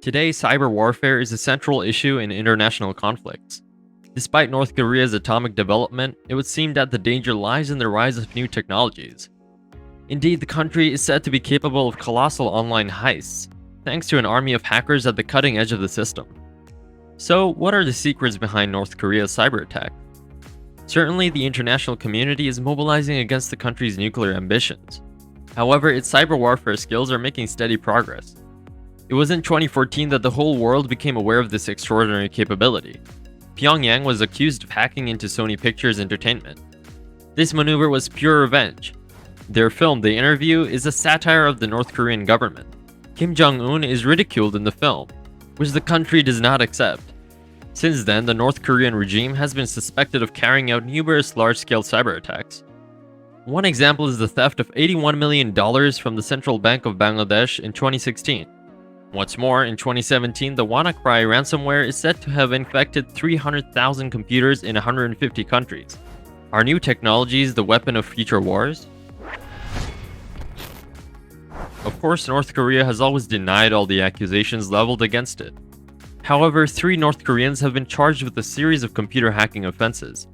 Today, cyber warfare is a central issue in international conflicts. Despite North Korea's atomic development, it would seem that the danger lies in the rise of new technologies. Indeed, the country is said to be capable of colossal online heists, thanks to an army of hackers at the cutting edge of the system. So, what are the secrets behind North Korea's cyber attack? Certainly, the international community is mobilizing against the country's nuclear ambitions. However, its cyber warfare skills are making steady progress. It was in 2014 that the whole world became aware of this extraordinary capability. Pyongyang was accused of hacking into Sony Pictures Entertainment. This maneuver was pure revenge. Their film, The Interview, is a satire of the North Korean government. Kim Jong-Un is ridiculed in the film, which the country does not accept. Since then, the North Korean regime has been suspected of carrying out numerous large-scale cyber attacks. One example is the theft of $81 million from the Central Bank of Bangladesh in 2016. What's more, in 2017, the WannaCry ransomware is said to have infected 300,000 computers in 150 countries. Are new technologies the weapon of future wars? Of course, North Korea has always denied all the accusations leveled against it. However, 3 North Koreans have been charged with a series of computer hacking offenses.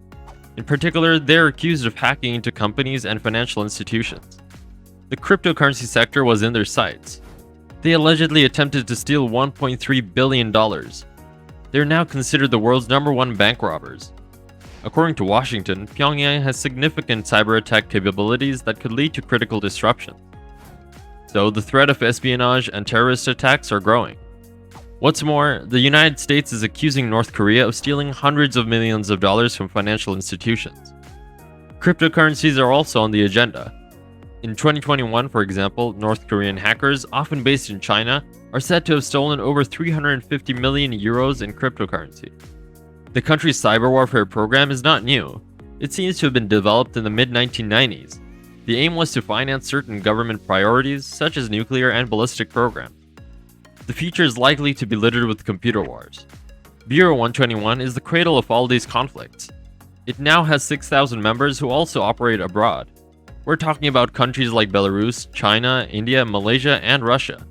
In particular, they're accused of hacking into companies and financial institutions. The cryptocurrency sector was in their sights. They allegedly attempted to steal $1.3 billion. They're now considered the world's #1 bank robbers. According to Washington, Pyongyang has significant cyber attack capabilities that could lead to critical disruption. So the threat of espionage and terrorist attacks are growing. What's more, the United States is accusing North Korea of stealing hundreds of millions of dollars from financial institutions. Cryptocurrencies are also on the agenda. In 2021, for example, North Korean hackers, often based in China, are said to have stolen over 350 million euros in cryptocurrency. The country's cyber warfare program is not new. It seems to have been developed in the mid-1990s. The aim was to finance certain government priorities, such as nuclear and ballistic programs. The future is likely to be littered with computer wars. Bureau 121 is the cradle of all these conflicts. It now has 6,000 members who also operate abroad. We're talking about countries like Belarus, China, India, Malaysia, and Russia.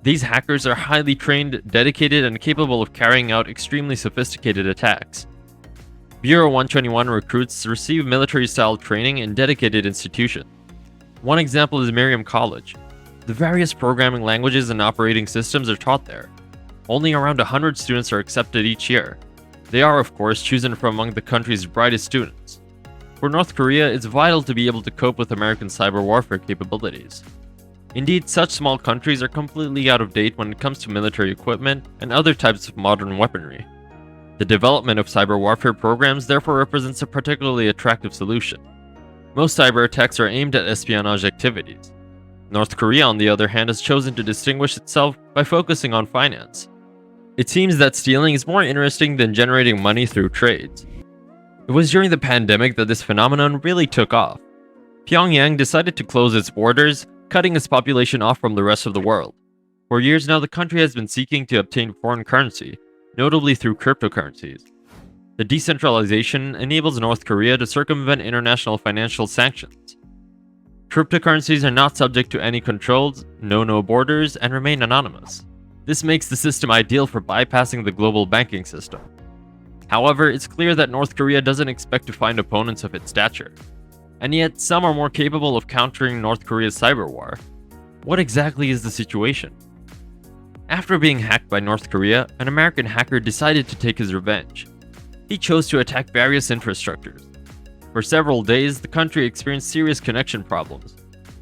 These hackers are highly trained, dedicated, and capable of carrying out extremely sophisticated attacks. Bureau 121 recruits receive military-style training in dedicated institutions. One example is Miriam College. The various programming languages and operating systems are taught there. Only around 100 students are accepted each year. They are, of course, chosen from among the country's brightest students. For North Korea, it's vital to be able to cope with American cyber warfare capabilities. Indeed, such small countries are completely out of date when it comes to military equipment and other types of modern weaponry. The development of cyber warfare programs therefore represents a particularly attractive solution. Most cyber attacks are aimed at espionage activities. North Korea, on the other hand, has chosen to distinguish itself by focusing on finance. It seems that stealing is more interesting than generating money through trades. It was during the pandemic that this phenomenon really took off. Pyongyang decided to close its borders, cutting its population off from the rest of the world. For years now, the country has been seeking to obtain foreign currency, notably through cryptocurrencies. The decentralization enables North Korea to circumvent international financial sanctions. Cryptocurrencies are not subject to any controls, know no borders, and remain anonymous. This makes the system ideal for bypassing the global banking system. However, it's clear that North Korea doesn't expect to find opponents of its stature. And yet, some are more capable of countering North Korea's cyber war. What exactly is the situation? After being hacked by North Korea, an American hacker decided to take his revenge. He chose to attack various infrastructures. For several days, the country experienced serious connection problems.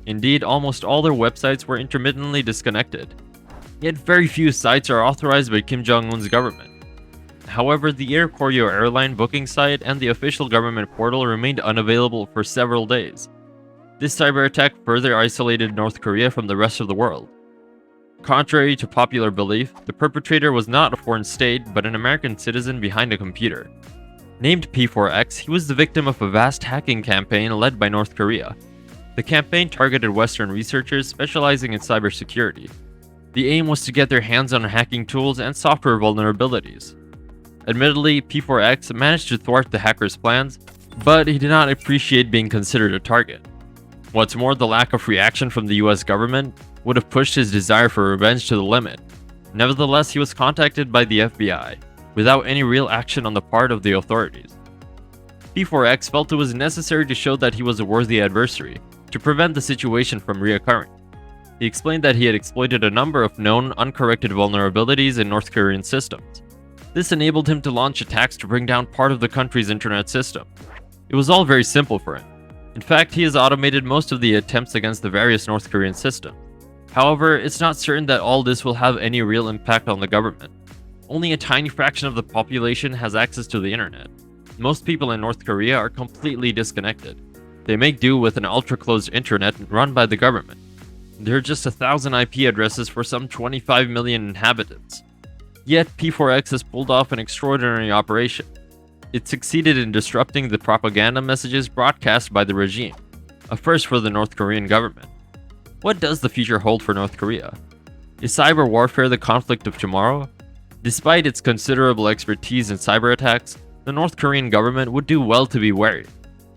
Indeed, almost all their websites were intermittently disconnected. Yet very few sites are authorized by Kim Jong-un's government. However, the Air Koryo airline booking site and the official government portal remained unavailable for several days. This cyber attack further isolated North Korea from the rest of the world. Contrary to popular belief, the perpetrator was not a foreign state but an American citizen behind a computer. Named P4X, he was the victim of a vast hacking campaign led by North Korea. The campaign targeted Western researchers specializing in cybersecurity. The aim was to get their hands on hacking tools and software vulnerabilities. Admittedly, P4X managed to thwart the hackers' plans, but he did not appreciate being considered a target. What's more, the lack of reaction from the US government would have pushed his desire for revenge to the limit. Nevertheless, he was contacted by the FBI, without any real action on the part of the authorities. P4X felt it was necessary to show that he was a worthy adversary, to prevent the situation from reoccurring. He explained that he had exploited a number of known, uncorrected vulnerabilities in North Korean systems. This enabled him to launch attacks to bring down part of the country's internet system. It was all very simple for him. In fact, he has automated most of the attempts against the various North Korean systems. However, it's not certain that all this will have any real impact on the government. Only a tiny fraction of the population has access to the internet. Most people in North Korea are completely disconnected. They make do with an ultra-closed internet run by the government. There are just 1,000 IP addresses for some 25 million inhabitants. Yet, P4X has pulled off an extraordinary operation. It succeeded in disrupting the propaganda messages broadcast by the regime, a first for the North Korean government. What does the future hold for North Korea? Is cyber warfare the conflict of tomorrow? Despite its considerable expertise in cyber attacks, the North Korean government would do well to be wary.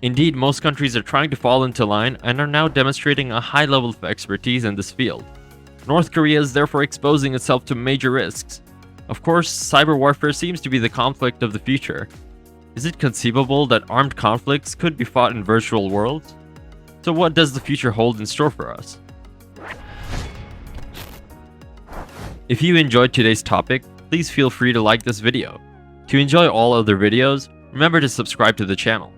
Indeed, most countries are trying to fall into line and are now demonstrating a high level of expertise in this field. North Korea is therefore exposing itself to major risks. Of course, cyber warfare seems to be the conflict of the future. Is it conceivable that armed conflicts could be fought in virtual worlds? So what does the future hold in store for us? If you enjoyed today's topic, please feel free to like this video. To enjoy all other videos, remember to subscribe to the channel.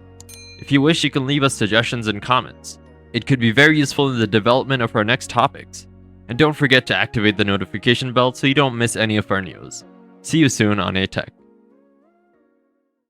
If you wish, you can leave us suggestions and comments. It could be very useful in the development of our next topics. And don't forget to activate the notification bell so you don't miss any of our news. See you soon on aTech.